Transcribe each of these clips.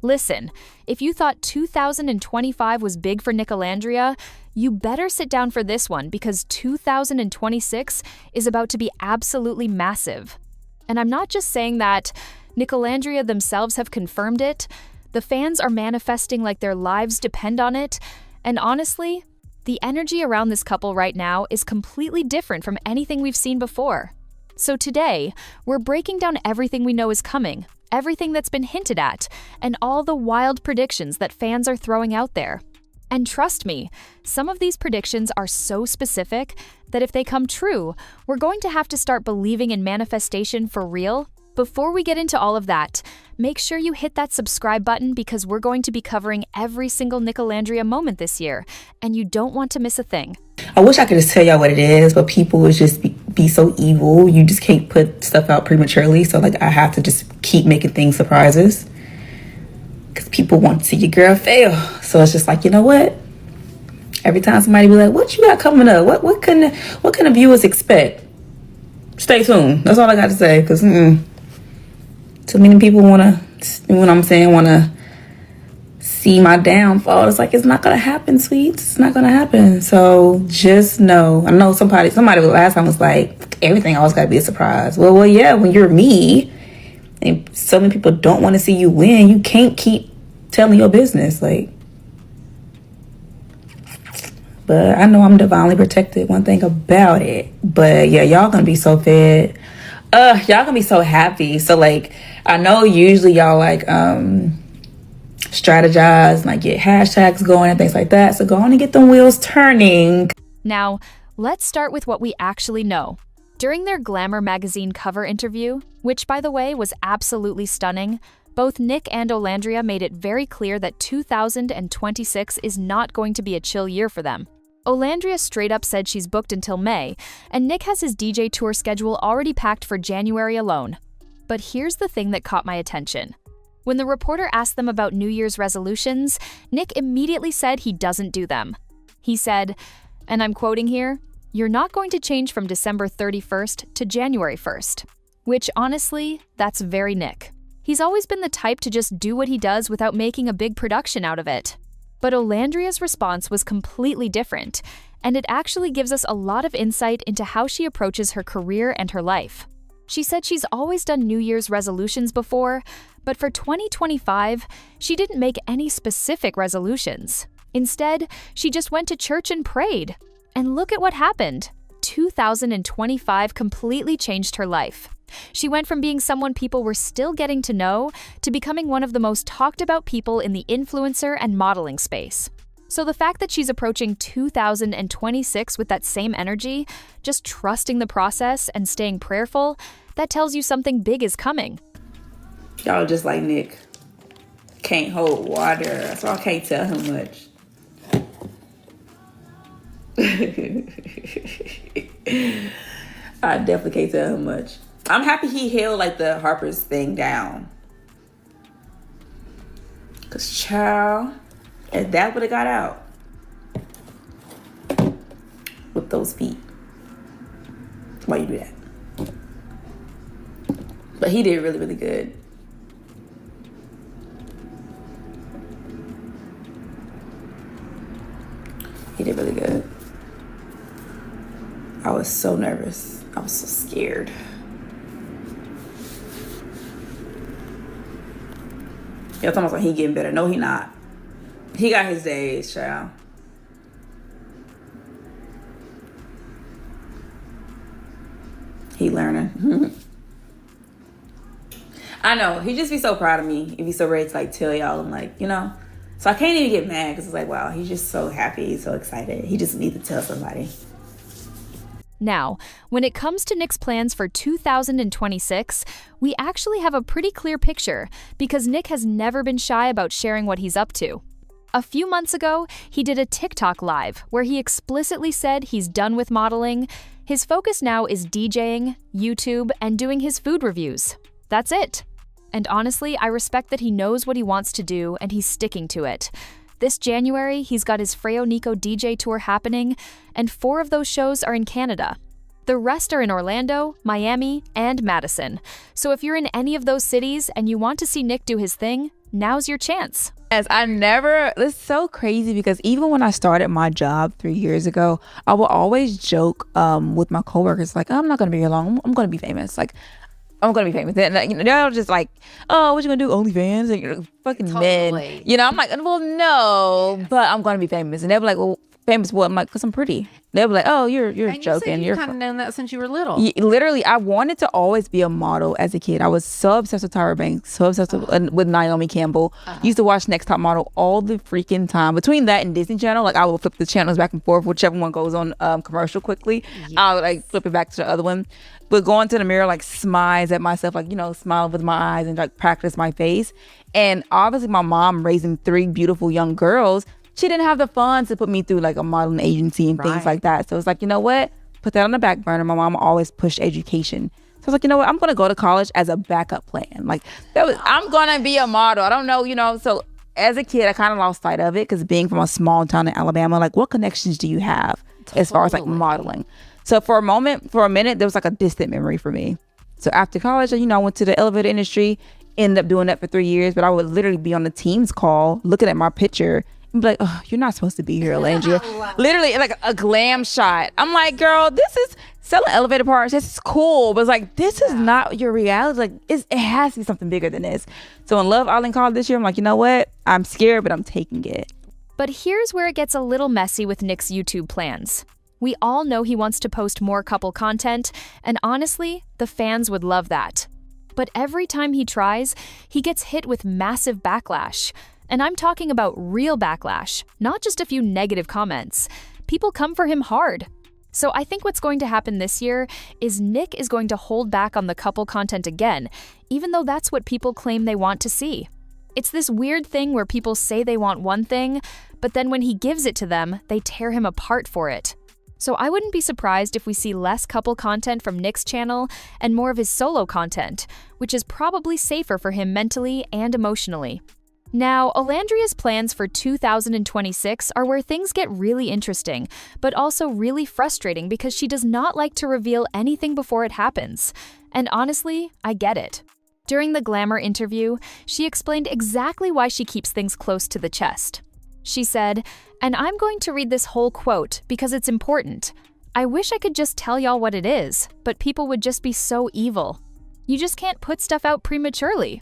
Listen, if you thought 2025 was big for Nicolandria, you better sit down for this one because 2026 is about to be absolutely massive. And I'm not just saying that, Nicolandria themselves have confirmed it, the fans are manifesting like their lives depend on it, and honestly, the energy around this couple right now is completely different from anything we've seen before. So today, we're breaking down everything we know is coming, everything that's been hinted at, and all the wild predictions that fans are throwing out there. And trust me, some of these predictions are so specific that if they come true, we're going to have to start believing in manifestation for real. Before we get into all of that, make sure you hit that subscribe button because we're going to be covering every single Nicolandria moment this year, and you don't want to miss a thing. I wish I could just tell y'all what it is, but people would just be so evil. You just can't put stuff out prematurely, so like I have to just keep making things surprises because people want to see your girl fail. So it's just like, you know what? Every time somebody be like, "What you got coming up? What can the viewers expect?" Stay tuned. That's all I got to say because too many people want to see my downfall. It's like, it's not gonna happen, sweets. It's not gonna happen. So just know. I know somebody last time was like, everything always gotta be a surprise. Well, yeah, when you're me and so many people don't want to see you win, you can't keep telling your business. Like, but I know I'm divinely protected. One thing about it. But yeah, y'all gonna be so fed. Y'all gonna be so happy. So like, I know usually y'all like strategize and like get hashtags going and things like that. So go on and get them wheels turning. Now, let's start with what we actually know. During their Glamour magazine cover interview, which by the way was absolutely stunning, both Nick and Olandria made it very clear that 2026 is not going to be a chill year for them. Olandria straight up said she's booked until May, and Nick has his DJ tour schedule already packed for January alone. But here's the thing that caught my attention. When the reporter asked them about New Year's resolutions, Nick immediately said he doesn't do them. He said, and I'm quoting here, "You're not going to change from December 31st to January 1st." Which honestly, that's very Nick. He's always been the type to just do what he does without making a big production out of it. But Olandria's response was completely different, and it actually gives us a lot of insight into how she approaches her career and her life. She said she's always done New Year's resolutions before, but for 2025, she didn't make any specific resolutions. Instead, she just went to church and prayed. And look at what happened. 2025 completely changed her life. She went from being someone people were still getting to know to becoming one of the most talked about people in the influencer and modeling space. So the fact that she's approaching 2026 with that same energy, just trusting the process and staying prayerful, that tells you something big is coming. Y'all just like Nick. Can't hold water. So I can't tell him much. I definitely can't tell him much. I'm happy he held like the Harper's thing down. Cause child, if that would have got out with those feet, why you do that? But he did really, really good. He did really good. I was so nervous. I was so scared. Y'all talking about he getting better. No, he not. He got his days, child. He learning. I know. He just be so proud of me. He'd be so ready to like tell y'all. I'm like, you know. So I can't even get mad because it's like, wow, he's just so happy. He's so excited. He just needs to tell somebody. Now, when it comes to Nick's plans for 2026, we actually have a pretty clear picture because Nick has never been shy about sharing what he's up to. A few months ago, he did a TikTok live where he explicitly said he's done with modeling. His focus now is DJing, YouTube, and doing his food reviews. That's it. And honestly, I respect that he knows what he wants to do and he's sticking to it. This January, he's got his Freo Nico DJ tour happening, and 4 of those shows are in Canada. The rest are in Orlando, Miami, and Madison. So if you're in any of those cities and you want to see Nick do his thing, Now's your chance. Yes, it's so crazy because even when I started my job 3 years ago, I will always joke with my coworkers, like, I'm not going to be here long. I'm going to be famous. Like, I'm going to be famous. And, like, they're just like, oh, what you going to do? OnlyFans? Like, fucking men. I'm like, well, no, but I'm going to be famous. And they'll be like, well, famous what? I'm like, because I'm pretty. They'll be like, oh, you're and joking. You've kind of known that since you were little. Literally, I wanted to always be a model as a kid. I was so obsessed with Tyra Banks, so obsessed with Naomi Campbell. Used to watch Next Top Model all the freaking time. Between that and Disney Channel, like I will flip the channels back and forth, whichever one goes on commercial quickly. Yes. I would like flip it back to the other one. But going to the mirror, like smiles at myself, like, smile with my eyes and like practice my face. And obviously my mom raising 3 beautiful young girls, she didn't have the funds to put me through like a modeling agency and things like that. So it's like, you know what? Put that on the back burner. My mom always pushed education. So I was like, you know what? I'm going to go to college as a backup plan. Like I'm going to be a model. I don't know, So as a kid, I kind of lost sight of it because being from a small town in Alabama, like what connections do you have as far as like modeling? So for a minute, there was like a distant memory for me. So after college, I went to the elevator industry, ended up doing that for 3 years, but I would literally be on the Teams call, looking at my picture and be like, oh, you're not supposed to be here, Olandria. Wow. Literally like a glam shot. I'm like, girl, this is selling elevator parts. This is cool. But it's like, this is not your reality. Like it has to be something bigger than this. So in Love Island College this year, I'm like, you know what? I'm scared, but I'm taking it. But here's where it gets a little messy with Nick's YouTube plans. We all know he wants to post more couple content, and honestly, the fans would love that. But every time he tries, he gets hit with massive backlash. And I'm talking about real backlash, not just a few negative comments. People come for him hard. So I think what's going to happen this year is Nick is going to hold back on the couple content again, even though that's what people claim they want to see. It's this weird thing where people say they want one thing, but then when he gives it to them, they tear him apart for it. So I wouldn't be surprised if we see less couple content from Nick's channel and more of his solo content, which is probably safer for him mentally and emotionally. Now, Olandria's plans for 2026 are where things get really interesting, but also really frustrating because she does not like to reveal anything before it happens. And honestly, I get it. During the Glamour interview, she explained exactly why she keeps things close to the chest. She said, and I'm going to read this whole quote because it's important. I wish I could just tell y'all what it is, but people would just be so evil. You just can't put stuff out prematurely.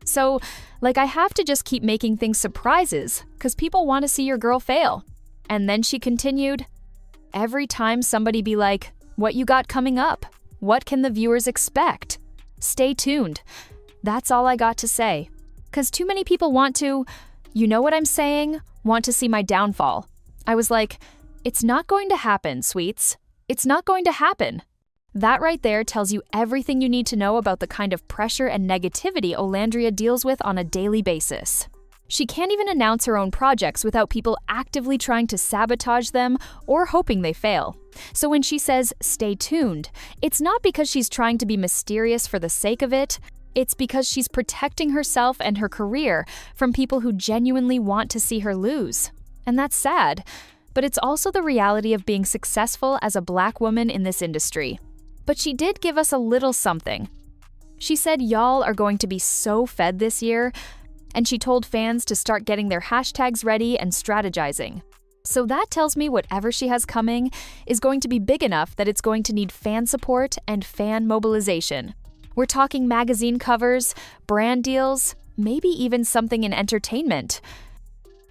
So, I have to just keep making things surprises because people want to see your girl fail. And then she continued, every time somebody be like, what you got coming up? What can the viewers expect? Stay tuned. That's all I got to say. Because too many people want to, you know what I'm saying? Want to see my downfall. I was like, it's not going to happen, sweets. It's not going to happen. That right there tells you everything you need to know about the kind of pressure and negativity Olandria deals with on a daily basis. She can't even announce her own projects without people actively trying to sabotage them or hoping they fail. So when she says, stay tuned, it's not because she's trying to be mysterious for the sake of it. It's because she's protecting herself and her career from people who genuinely want to see her lose. And that's sad, but it's also the reality of being successful as a Black woman in this industry. But she did give us a little something. She said y'all are going to be so fed this year, and she told fans to start getting their hashtags ready and strategizing. So that tells me whatever she has coming is going to be big enough that it's going to need fan support and fan mobilization. We're talking magazine covers, brand deals, maybe even something in entertainment.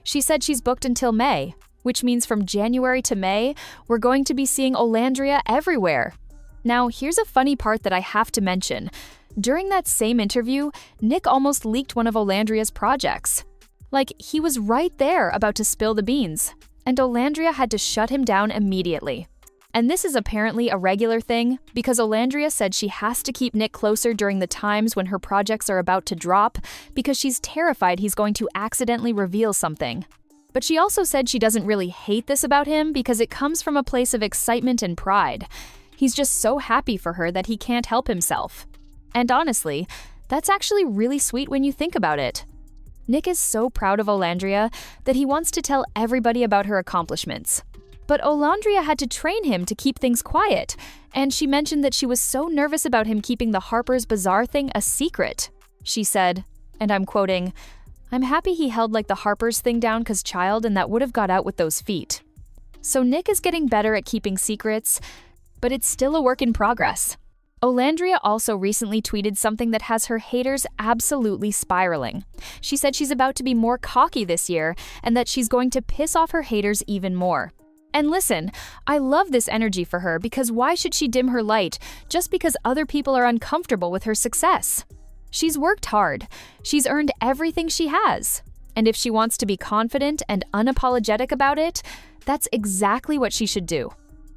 She said she's booked until May, which means from January to May, we're going to be seeing Olandria everywhere. Now, here's a funny part that I have to mention. During that same interview, Nick almost leaked one of Olandria's projects. He was right there about to spill the beans, and Olandria had to shut him down immediately. And this is apparently a regular thing because Olandria said she has to keep Nick closer during the times when her projects are about to drop because she's terrified he's going to accidentally reveal something. But she also said she doesn't really hate this about him because it comes from a place of excitement and pride. He's just so happy for her that he can't help himself. And honestly, that's actually really sweet when you think about it. Nick is so proud of Olandria that he wants to tell everybody about her accomplishments. But Olandria had to train him to keep things quiet, and she mentioned that she was so nervous about him keeping the Harper's Bazaar thing a secret. She said, and I'm quoting, I'm happy he held like the Harper's thing down cause child and that would have got out with those feet. So Nick is getting better at keeping secrets, but it's still a work in progress. Olandria also recently tweeted something that has her haters absolutely spiraling. She said she's about to be more cocky this year and that she's going to piss off her haters even more. And listen, I love this energy for her because why should she dim her light just because other people are uncomfortable with her success? She's worked hard. She's earned everything she has. And if she wants to be confident and unapologetic about it, that's exactly what she should do.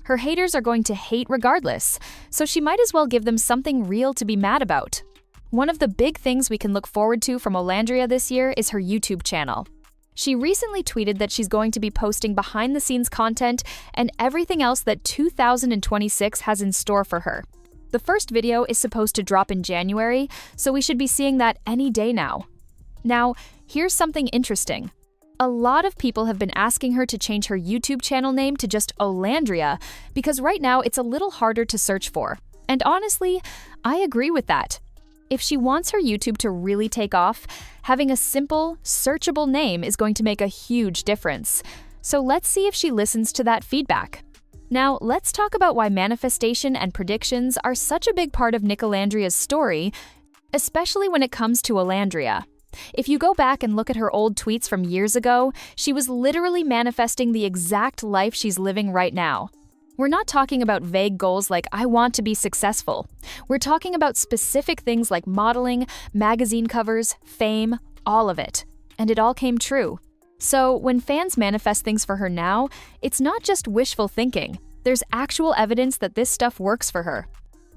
Her haters are going to hate regardless, so she might as well give them something real to be mad about. One of the big things we can look forward to from Olandria this year is her YouTube channel. She recently tweeted that she's going to be posting behind-the-scenes content and everything else that 2026 has in store for her. The first video is supposed to drop in January, so we should be seeing that any day now. Now, here's something interesting. A lot of people have been asking her to change her YouTube channel name to just Olandria because right now it's a little harder to search for. And honestly, I agree with that. If she wants her YouTube to really take off, having a simple, searchable name is going to make a huge difference. So let's see if she listens to that feedback. Now, let's talk about why manifestation and predictions are such a big part of Nicolandria's story, especially when it comes to Olandria. If you go back and look at her old tweets from years ago, she was literally manifesting the exact life she's living right now. We're not talking about vague goals like, I want to be successful. We're talking about specific things like modeling, magazine covers, fame, all of it. And it all came true. So when fans manifest things for her now, it's not just wishful thinking. There's actual evidence that this stuff works for her.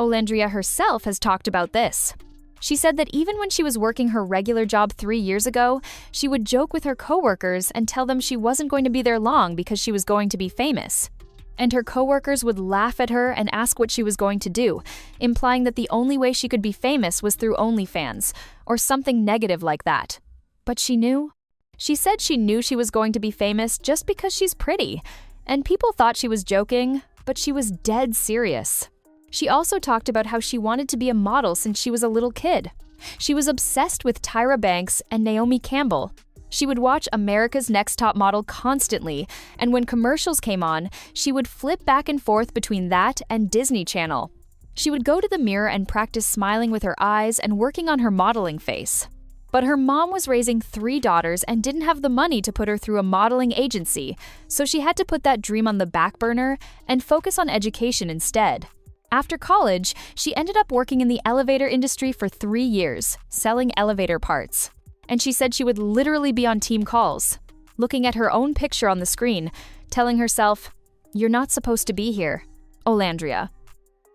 Olandria herself has talked about this. She said that even when she was working her regular job 3 years ago, she would joke with her coworkers and tell them she wasn't going to be there long because she was going to be famous. And her coworkers would laugh at her and ask what she was going to do, implying that the only way she could be famous was through OnlyFans, or something negative like that. But she knew. She said she knew she was going to be famous just because she's pretty, and people thought she was joking, but she was dead serious. She also talked about how she wanted to be a model since she was a little kid. She was obsessed with Tyra Banks and Naomi Campbell. She would watch America's Next Top Model constantly, and when commercials came on, she would flip back and forth between that and Disney Channel. She would go to the mirror and practice smiling with her eyes and working on her modeling face. But her mom was raising 3 daughters and didn't have the money to put her through a modeling agency, so she had to put that dream on the back burner and focus on education instead. After college, she ended up working in the elevator industry for 3 years, selling elevator parts. And she said she would literally be on team calls, looking at her own picture on the screen, telling herself, "You're not supposed to be here, Olandria."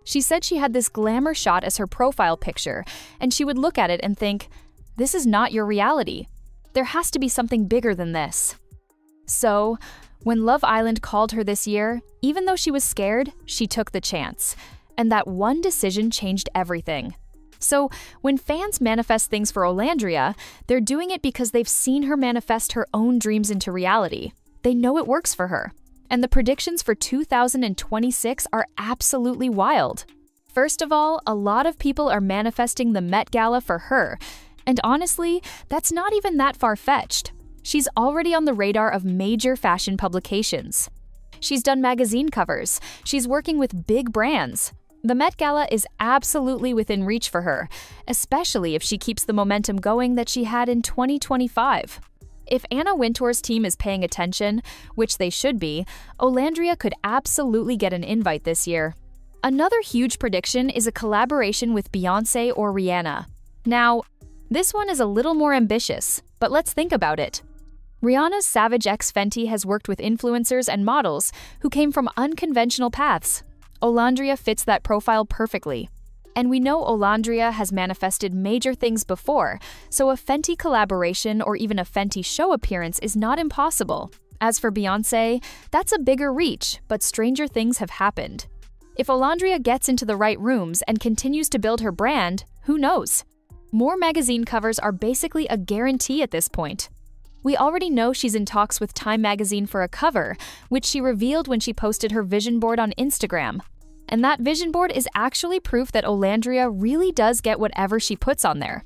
She said she had this glamour shot as her profile picture, and she would look at it and think, "This is not your reality. There has to be something bigger than this." So, when Love Island called her this year, even though she was scared, she took the chance. And that one decision changed everything. So, when fans manifest things for Olandria, they're doing it because they've seen her manifest her own dreams into reality. They know it works for her. And the predictions for 2026 are absolutely wild. First of all, a lot of people are manifesting the Met Gala for her. And honestly, that's not even that far-fetched. She's already on the radar of major fashion publications. She's done magazine covers. She's working with big brands. The Met Gala is absolutely within reach for her, especially if she keeps the momentum going that she had in 2025. If Anna Wintour's team is paying attention, which they should be, Olandria could absolutely get an invite this year. Another huge prediction is a collaboration with Beyoncé or Rihanna. Now, this one is a little more ambitious, but let's think about it. Rihanna's Savage X Fenty has worked with influencers and models who came from unconventional paths. Olandria fits that profile perfectly. And we know Olandria has manifested major things before, so a Fenty collaboration or even a Fenty show appearance is not impossible. As for Beyoncé, that's a bigger reach, but stranger things have happened. If Olandria gets into the right rooms and continues to build her brand, who knows? More magazine covers are basically a guarantee at this point. We already know she's in talks with Time magazine for a cover, which she revealed when she posted her vision board on Instagram. And that vision board is actually proof that Olandria really does get whatever she puts on there.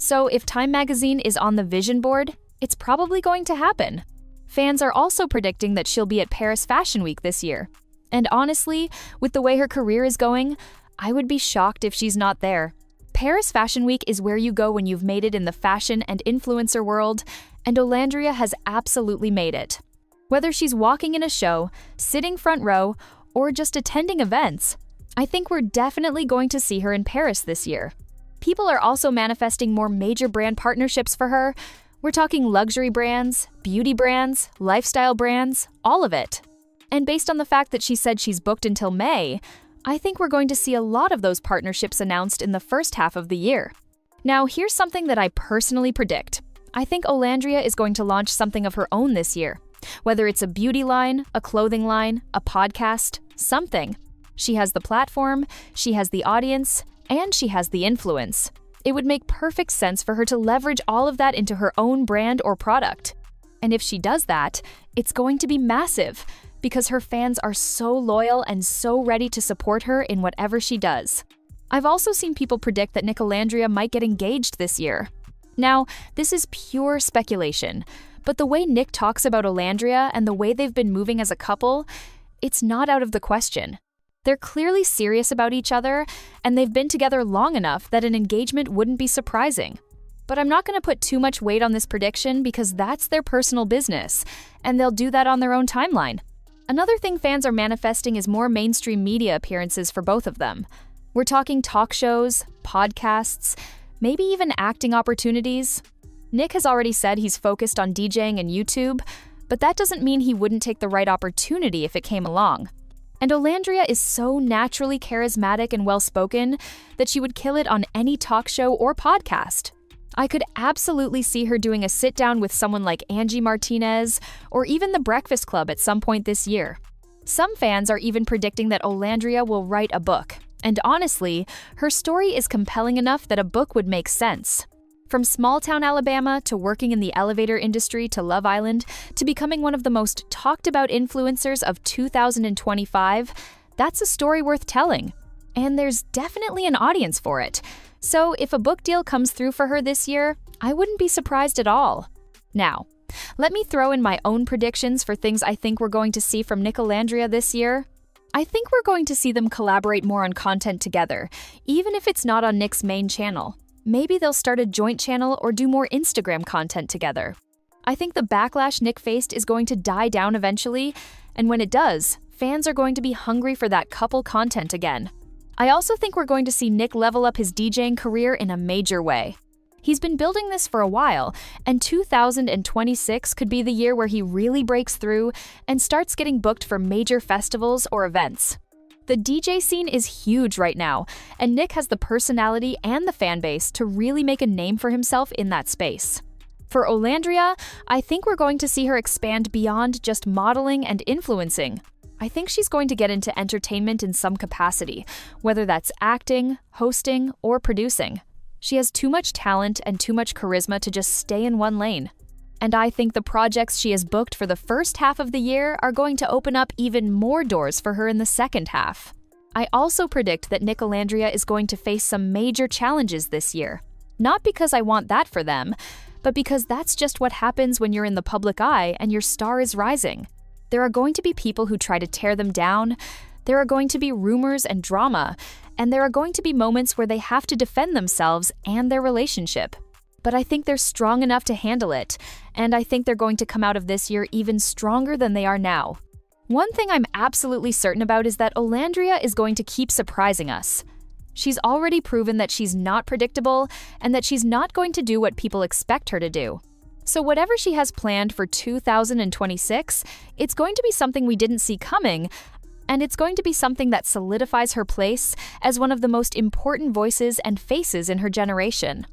So if Time magazine is on the vision board, it's probably going to happen. Fans are also predicting that she'll be at Paris Fashion Week this year. And honestly, with the way her career is going, I would be shocked if she's not there. Paris Fashion Week is where you go when you've made it in the fashion and influencer world, and Olandria has absolutely made it. Whether she's walking in a show, sitting front row, or just attending events, I think we're definitely going to see her in Paris this year. People are also manifesting more major brand partnerships for her. We're talking luxury brands, beauty brands, lifestyle brands, all of it. And based on the fact that she said she's booked until May, I think we're going to see a lot of those partnerships announced in the first half of the year. Now, here's something that I personally predict. I think Olandria is going to launch something of her own this year. Whether it's a beauty line, a clothing line, a podcast, something. She has the platform, she has the audience, and she has the influence. It would make perfect sense for her to leverage all of that into her own brand or product. And if she does that, it's going to be massive, because her fans are so loyal and so ready to support her in whatever she does. I've also seen people predict that Nicolandria might get engaged this year. Now, this is pure speculation, but the way Nick talks about Olandria and the way they've been moving as a couple, it's not out of the question. They're clearly serious about each other, and they've been together long enough that an engagement wouldn't be surprising. But I'm not going to put too much weight on this prediction because that's their personal business, and they'll do that on their own timeline. Another thing fans are manifesting is more mainstream media appearances for both of them. We're talking talk shows, podcasts, maybe even acting opportunities. Nick has already said he's focused on DJing and YouTube, but that doesn't mean he wouldn't take the right opportunity if it came along. And Olandria is so naturally charismatic and well-spoken that she would kill it on any talk show or podcast. I could absolutely see her doing a sit-down with someone like Angie Martinez or even The Breakfast Club at some point this year. Some fans are even predicting that Olandria will write a book. And honestly, her story is compelling enough that a book would make sense. From small-town Alabama to working in the elevator industry to Love Island to becoming one of the most talked-about influencers of 2025, that's a story worth telling. And there's definitely an audience for it. So if a book deal comes through for her this year, I wouldn't be surprised at all. Now, let me throw in my own predictions for things I think we're going to see from Nicolandria this year. I think we're going to see them collaborate more on content together, even if it's not on Nick's main channel. Maybe they'll start a joint channel or do more Instagram content together. I think the backlash Nick faced is going to die down eventually, and when it does, fans are going to be hungry for that couple content again. I also think we're going to see Nick level up his DJing career in a major way. He's been building this for a while, and 2026 could be the year where he really breaks through and starts getting booked for major festivals or events. The DJ scene is huge right now, and Nick has the personality and the fan base to really make a name for himself in that space. For Olandria, I think we're going to see her expand beyond just modeling and influencing. I think she's going to get into entertainment in some capacity, whether that's acting, hosting, or producing. She has too much talent and too much charisma to just stay in one lane. And I think the projects she has booked for the first half of the year are going to open up even more doors for her in the second half. I also predict that Nicolandria is going to face some major challenges this year. Not because I want that for them, but because that's just what happens when you're in the public eye and your star is rising. There are going to be people who try to tear them down, there are going to be rumors and drama, and there are going to be moments where they have to defend themselves and their relationship. But I think they're strong enough to handle it, and I think they're going to come out of this year even stronger than they are now. One thing I'm absolutely certain about is that Olandria is going to keep surprising us. She's already proven that she's not predictable and that she's not going to do what people expect her to do. So whatever she has planned for 2026, it's going to be something we didn't see coming, and it's going to be something that solidifies her place as one of the most important voices and faces in her generation.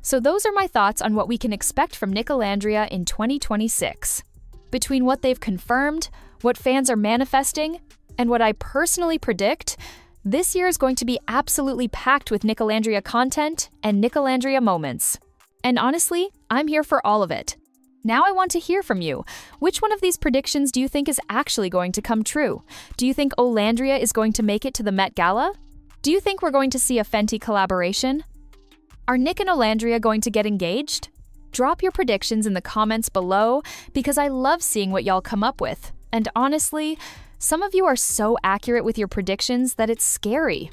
So those are my thoughts on what we can expect from Nicolandria in 2026. Between what they've confirmed, what fans are manifesting, and what I personally predict, this year is going to be absolutely packed with Nicolandria content and Nicolandria moments. And honestly, I'm here for all of it. Now I want to hear from you. Which one of these predictions do you think is actually going to come true? Do you think Olandria is going to make it to the Met Gala? Do you think we're going to see a Fenty collaboration? Are Nick and Olandria going to get engaged? Drop your predictions in the comments below because I love seeing what y'all come up with. And honestly, some of you are so accurate with your predictions that it's scary.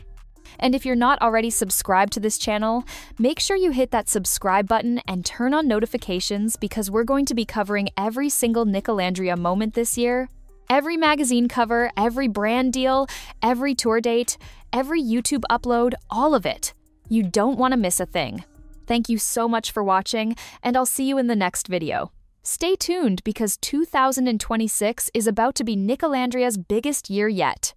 And if you're not already subscribed to this channel, make sure you hit that subscribe button and turn on notifications because we're going to be covering every single Nicolandria moment this year. Every magazine cover, every brand deal, every tour date, every YouTube upload, all of it. You don't want to miss a thing. Thank you so much for watching, and I'll see you in the next video. Stay tuned because 2026 is about to be Nicolandria's biggest year yet.